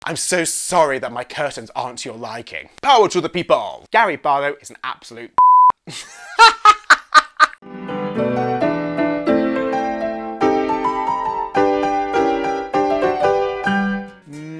I'm so sorry that my curtains aren't to your liking. Power to the people! Gary Barlow is an absolute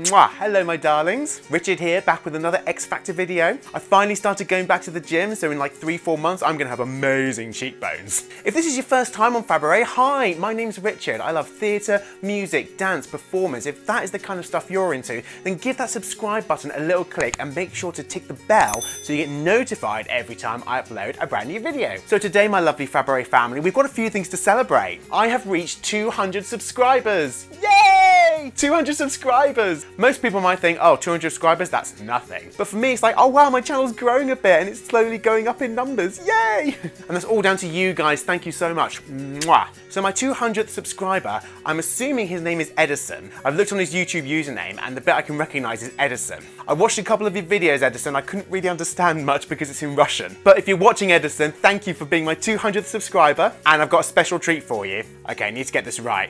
Mwah. Hello my darlings, Richard here, back with another X Factor video. I finally started going back to the gym, so in like 3-4 months I'm gonna have amazing cheekbones. If this is your first time on Fabaret, hi, my name's Richard. I love theatre, music, dance, performance. If that is the kind of stuff you're into, then give that subscribe button a little click and make sure to tick the bell so you get notified every time I upload a brand new video. So today, my lovely Fabaret family, we've got a few things to celebrate. I have reached 200 subscribers. Yay! 200 subscribers! Most people might think, oh, 200 subscribers, that's nothing. But for me, it's like, oh wow, my channel's growing a bit and it's slowly going up in numbers, yay! And that's all down to you guys, thank you so much. Mwah. So my 200th subscriber, I'm assuming his name is Edison. I've looked on his YouTube username and the bit I can recognize is Edison. I watched a couple of your videos, Edison, I couldn't really understand much because it's in Russian. But if you're watching, Edison, thank you for being my 200th subscriber, and I've got a special treat for you. Okay, I need to get this right.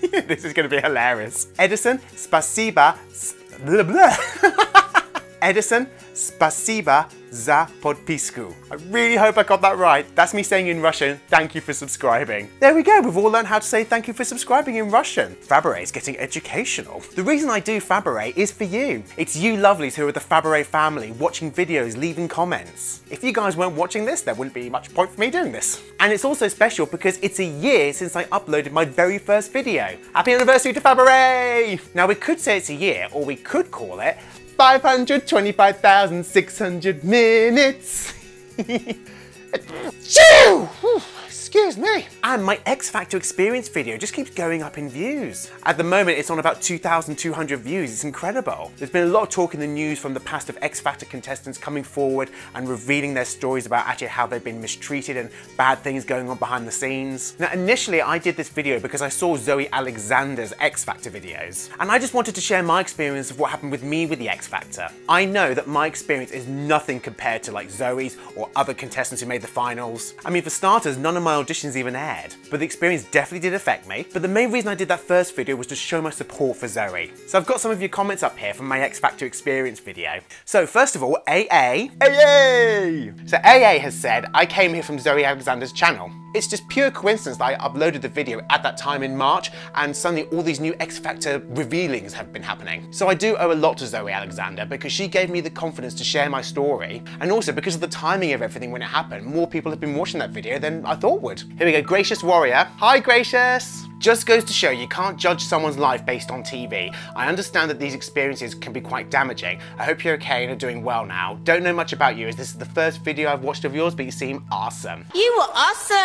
This is going to be hilarious. Edison, spasiba, blah, blah. Edison, spasiba za podpisku. I really hope I got that right. That's me saying in Russian, thank you for subscribing. There we go, we've all learned how to say thank you for subscribing in Russian. Fabaret is getting educational. The reason I do Fabaret is for you. It's you lovelies who are the Fabaret family, watching videos, leaving comments. If you guys weren't watching this, there wouldn't be much point for me doing this. And it's also special because it's a year since I uploaded my very first video. Happy anniversary to Fabaret! Now we could say it's a year, or we could call it 525,600 minutes. Shoo! Excuse me. And my X Factor experience video just keeps going up in views. At the moment, it's on about 2,200 views. It's incredible. There's been a lot of talk in the news from the past of X Factor contestants coming forward and revealing their stories about actually how they've been mistreated and bad things going on behind the scenes. Now, initially, I did this video because I saw Zoe Alexander's X Factor videos. And I just wanted to share my experience of what happened with me with the X Factor. I know that my experience is nothing compared to like Zoe's or other contestants who made the finals. I mean, for starters, none of my auditions even aired, but the experience definitely did affect me. But the main reason I did that first video was to show my support for Zoe. So I've got some of your comments up here from my X Factor experience video. So first of all, AA. So AA has said, I came here from Zoe Alexander's channel. It's just pure coincidence that I uploaded the video at that time in March, and suddenly all these new X Factor revealings have been happening. So I do owe a lot to Zoe Alexander because she gave me the confidence to share my story, and also because of the timing of everything when it happened, more people have been watching that video than I thought would. Here we go, Gracious Warrior. Hi, Gracious! Just goes to show you can't judge someone's life based on TV. I understand that these experiences can be quite damaging. I hope you're okay and are doing well now. Don't know much about you as this is the first video I've watched of yours, but you seem awesome. You were awesome!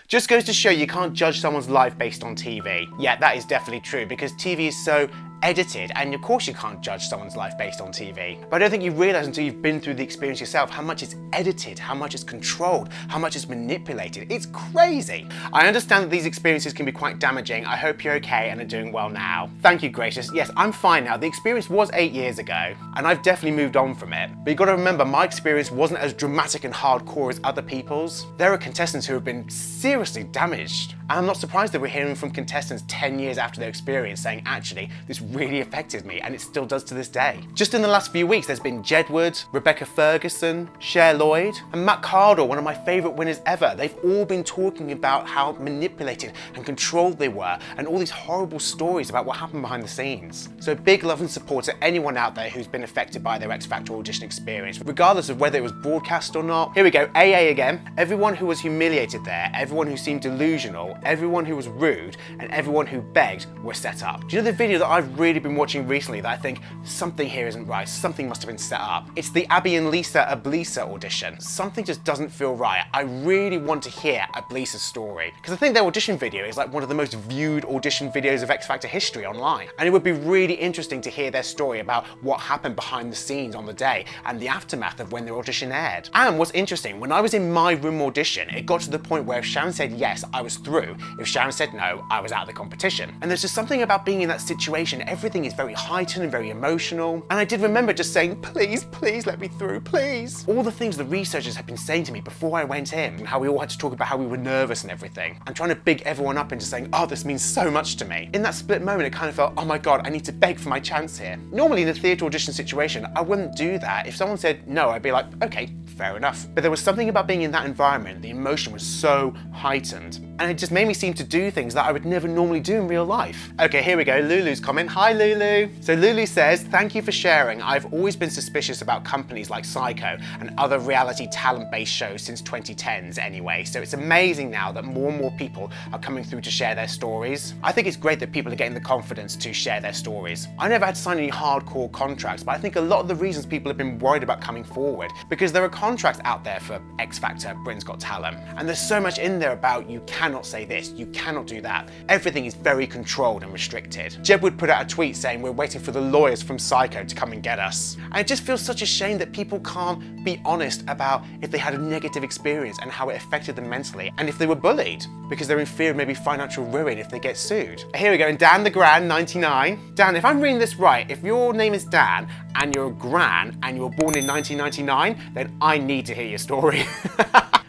Just goes to show you can't judge someone's life based on TV. Yeah, that is definitely true because TV is so edited, and of course you can't judge someone's life based on TV. But I don't think you realise until you've been through the experience yourself how much it's edited, how much it's controlled, how much it's manipulated. It's crazy. I understand that these experiences can be quite damaging. I hope you're okay and are doing well now. Thank you, Gracious. Yes, I'm fine now. The experience was 8 years ago, and I've definitely moved on from it. But you've got to remember, my experience wasn't as dramatic and hardcore as other people's. There are contestants who have been seriously damaged. And I'm not surprised that we're hearing from contestants 10 years after their experience saying, actually, this really affected me, and it still does to this day. Just in the last few weeks, there's been Jedward, Rebecca Ferguson, Cher Lloyd, and Matt Cardle, one of my favourite winners ever. They've all been talking about how manipulated and controlled they were, and all these horrible stories about what happened behind the scenes. So big love and support to anyone out there who's been affected by their X Factor audition experience, regardless of whether it was broadcast or not. Here we go, AA again. Everyone who was humiliated there, everyone who seemed delusional, everyone who was rude, and everyone who begged were set up. Do you know the video that I've really been watching recently that I think something here isn't right, something must have been set up? It's the Abby and Lisa Ablisa audition. Something just doesn't feel right. I really want to hear Ablisa's story because I think their audition video is like one of the most viewed audition videos of X Factor history online, and it would be really interesting to hear their story about what happened behind the scenes on the day and the aftermath of when their audition aired. And what's interesting, when I was in my room audition, it got to the point where if Sharon said yes, I was through. If Sharon said no, I was out of the competition. And there's just something about being in that situation everything is very heightened and very emotional. And I did remember just saying, please, please let me through, please. All the things the researchers had been saying to me before I went in, and how we all had to talk about how we were nervous and everything, and trying to big everyone up into saying, oh, this means so much to me. In that split moment, it kind of felt, oh my God, I need to beg for my chance here. Normally in a theatre audition situation, I wouldn't do that. If someone said no, I'd be like, okay, fair enough. But there was something about being in that environment, the emotion was so heightened, and it just made me seem to do things that I would never normally do in real life. Okay, here we go, Lulu's comment. Hi, Lulu. So Lulu says, thank you for sharing. I've always been suspicious about companies like Psycho and other reality talent-based shows since 2010s anyway, so it's amazing now that more and more people are coming through to share their stories. I think it's great that people are getting the confidence to share their stories. I never had to sign any hardcore contracts, but I think a lot of the reasons people have been worried about coming forward, because there are contracts out there for X Factor, Britain's Got Talent, and there's so much in there about you cannot say this, you cannot do that. Everything is very controlled and restricted. Jeb would put out a tweet saying we're waiting for the lawyers from Psycho to come and get us. And it just feels such a shame that people can't be honest about if they had a negative experience and how it affected them mentally, and if they were bullied, because they're in fear of maybe financial ruin if they get sued. Here we go, and Dan the Gran, 99. Dan, if I'm reading this right, if your name is Dan and you're a Gran and you were born in 1999, then I need to hear your story.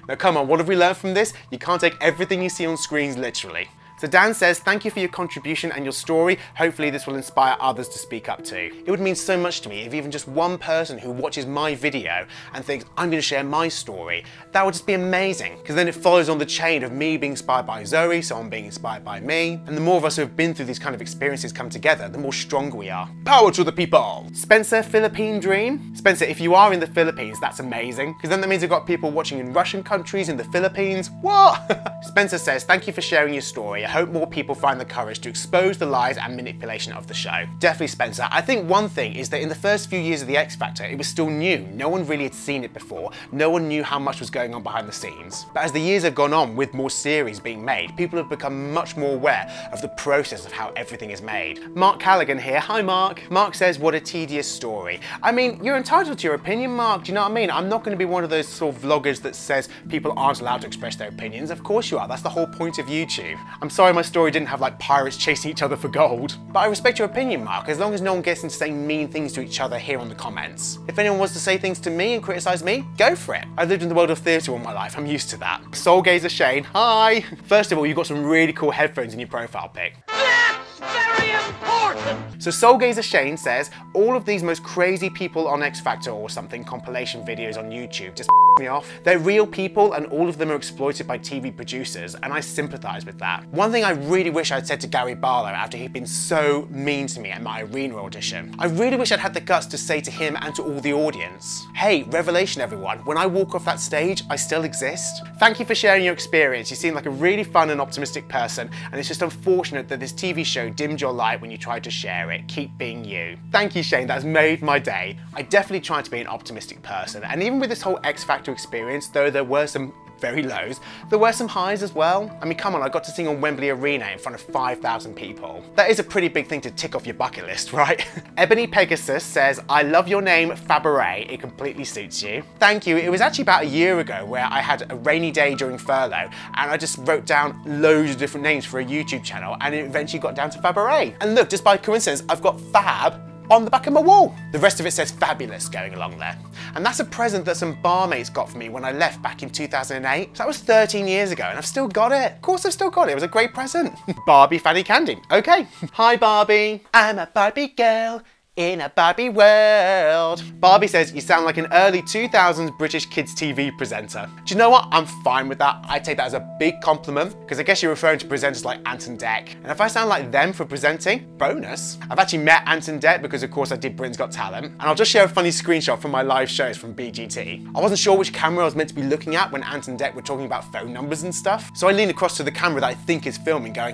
Now come on, what have we learned from this? You can't take everything you see on screens literally. So Dan says, thank you for your contribution and your story. Hopefully this will inspire others to speak up too. It would mean so much to me if even just one person who watches my video and thinks, I'm going to share my story, that would just be amazing. Because then it follows on the chain of me being inspired by Zoe, someone being inspired by me. And the more of us who have been through these kind of experiences come together, the more stronger we are. Power to the people! Spencer, Philippine Dream. Spencer, if you are in the Philippines, that's amazing. Because then that means I've got people watching in Russian countries, in the Philippines. What? Spencer says, thank you for sharing your story. I hope more people find the courage to expose the lies and manipulation of the show. Definitely, Spencer. I think one thing is that in the first few years of the X Factor, it was still new. No one really had seen it before. No one knew how much was going on behind the scenes. But as the years have gone on, with more series being made, people have become much more aware of the process of how everything is made. Mark Callaghan here. Hi, Mark. Mark says, what a tedious story. I mean, you're entitled to your opinion, Mark. Do you know what I mean? I'm not going to be one of those sort of vloggers that says people aren't allowed to express their opinions. Of course you are. That's the whole point of YouTube. I'm sorry my story didn't have like pirates chasing each other for gold. But I respect your opinion, Mark, as long as no one gets into saying mean things to each other here on the comments. If anyone wants to say things to me and criticise me, go for it. I've lived in the world of theatre all my life, I'm used to that. Soul Gazer Shane, hi! First of all, you've got some really cool headphones in your profile pic. That's very important! So Soul Gazer Shane says, all of these most crazy people on X Factor or something compilation videos on YouTube just me off. They're real people and all of them are exploited by TV producers, and I sympathise with that. One thing I really wish I'd said to Gary Barlow after he'd been so mean to me at my arena audition, I really wish I'd had the guts to say to him and to all the audience, hey, revelation everyone, when I walk off that stage, I still exist. Thank you for sharing your experience. You seem like a really fun and optimistic person, and it's just unfortunate that this TV show dimmed your light when you tried to share it. Keep being you. Thank you, Shane, that's made my day. I definitely tried to be an optimistic person, and even with this whole X Factor experience, though there were some very lows, there were some highs as well. I mean, come on, I got to sing on Wembley Arena in front of 5,000 people. That is a pretty big thing to tick off your bucket list, right? Ebony Pegasus says, I love your name, Fabaret. It completely suits you. Thank you. It was actually about a year ago where I had a rainy day during furlough and I just wrote down loads of different names for a YouTube channel and it eventually got down to Fabaret. And look, just by coincidence, I've got Fab on the back of my wall. The rest of it says fabulous going along there. And that's a present that some barmaids got for me when I left back in 2008. So that was 13 years ago and I've still got it. Of course I've still got it. It was a great present. Barbie Fanny Candy. Okay. Hi Barbie. I'm a Barbie girl in a Barbie world. Barbie says, you sound like an early 2000s British kids TV presenter. Do you know what? I'm fine with that. I take that as a big compliment, because I guess you're referring to presenters like Ant and Dec. And if I sound like them for presenting, bonus. I've actually met Ant and Dec because of course I did Britain's Got Talent. And I'll just share a funny screenshot from my live shows from BGT. I wasn't sure which camera I was meant to be looking at when Ant and Dec were talking about phone numbers and stuff. So I lean across to the camera that I think is filming going,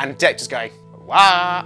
and Dec just going, wah.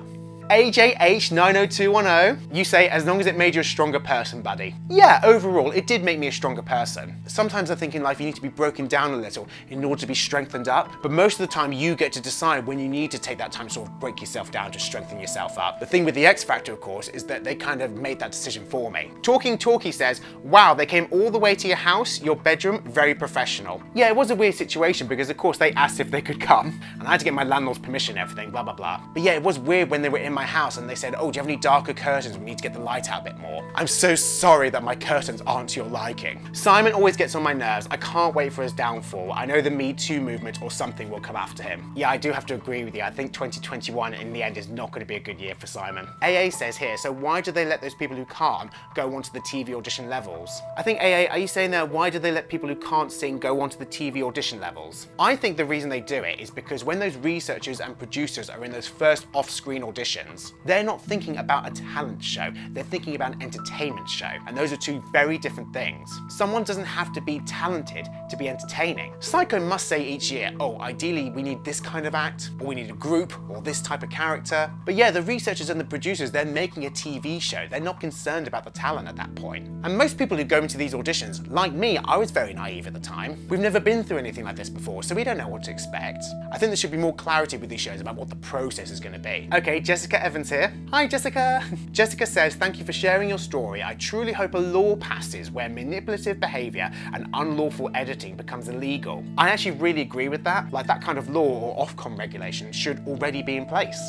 AJH90210, you say, as long as it made you a stronger person, buddy. Yeah, overall, it did make me a stronger person. Sometimes I think in life you need to be broken down a little in order to be strengthened up, but most of the time you get to decide when you need to take that time to sort of break yourself down to strengthen yourself up. The thing with the X Factor, of course, is that they kind of made that decision for me. Talking Talkie says, wow, they came all the way to your house, your bedroom, very professional. Yeah, it was a weird situation because of course they asked if they could come, and I had to get my landlord's permission and everything, blah, blah, blah. But yeah, it was weird when they were in my my house and they said, oh, do you have any darker curtains? We need to get the light out a bit more. I'm so sorry that my curtains aren't to your liking. Simon always gets on my nerves. I can't wait for his downfall. I know the Me Too movement or something will come after him. Yeah, I do have to agree with you. I think 2021 in the end is not going to be a good year for Simon. AA says here, so why do they let those people who can't go onto the TV audition levels? I think AA, are you saying that why do they let people who can't sing go onto the TV audition levels? I think the reason they do it is because when those researchers and producers are in those first off-screen auditions, they're not thinking about a talent show, they're thinking about an entertainment show, and those are two very different things. Someone doesn't have to be talented to be entertaining. Psycho must say each year, oh, ideally we need this kind of act, or we need a group, or this type of character. But yeah, the researchers and the producers, they're making a TV show. They're not concerned about the talent at that point. And most people who go into these auditions, like me, I was very naive at the time. We've never been through anything like this before, so we don't know what to expect. I think there should be more clarity with these shows about what the process is going to be. Okay, Jessica Evans here. Hi, Jessica. Jessica says, thank you for sharing your story. I truly hope a law passes where manipulative behaviour and unlawful editing becomes illegal. I actually really agree with that. Like, that kind of law or Ofcom regulation should already be in place.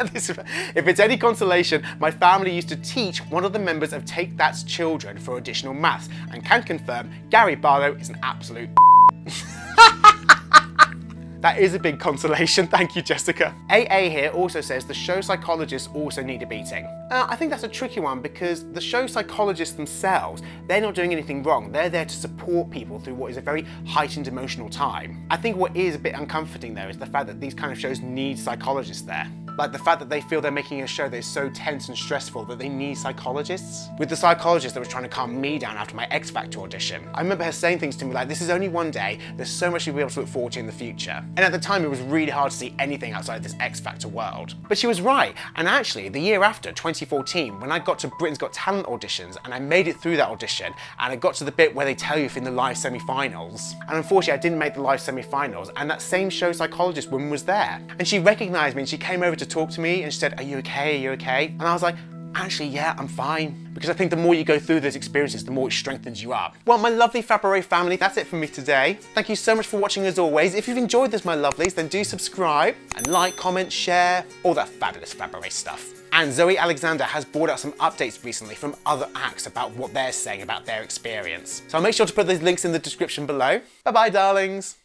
If it's any consolation, my family used to teach one of the members of Take That's children for additional maths and can confirm Gary Barlow is an absolute That is a big consolation, thank you, Jessica. AA here also says the show psychologists also need a beating. I think that's a tricky one because the show psychologists themselves, they're not doing anything wrong. They're there to support people through what is a very heightened emotional time. I think what is a bit uncomforting though is the fact that these kind of shows need psychologists there. Like the fact that they feel they're making a show that is so tense and stressful that they need psychologists. With the psychologist that was trying to calm me down after my X Factor audition, I remember her saying things to me like, this is only one day, there's so much you'll be able to look forward to in the future. And at the time it was really hard to see anything outside this X Factor world. But she was right, and actually the year after, 2014, when I got to Britain's Got Talent auditions and I made it through that audition and I got to the bit where they tell you if in the live semi-finals, and unfortunately I didn't make the live semi-finals, and that same show psychologist woman was there. And she recognised me and she came over to talk to me and she said, are you okay, are you okay? And I was like, actually, yeah, I'm fine. Because I think the more you go through those experiences, the more it strengthens you up. Well, my lovely Fabaret family, that's it from me today. Thank you so much for watching as always. If you've enjoyed this, my lovelies, then do subscribe and like, comment, share, all that fabulous Fabaret stuff. And Zoe Alexander has brought out some updates recently from other acts about what they're saying about their experience. So I'll make sure to put those links in the description below. Bye-bye, darlings.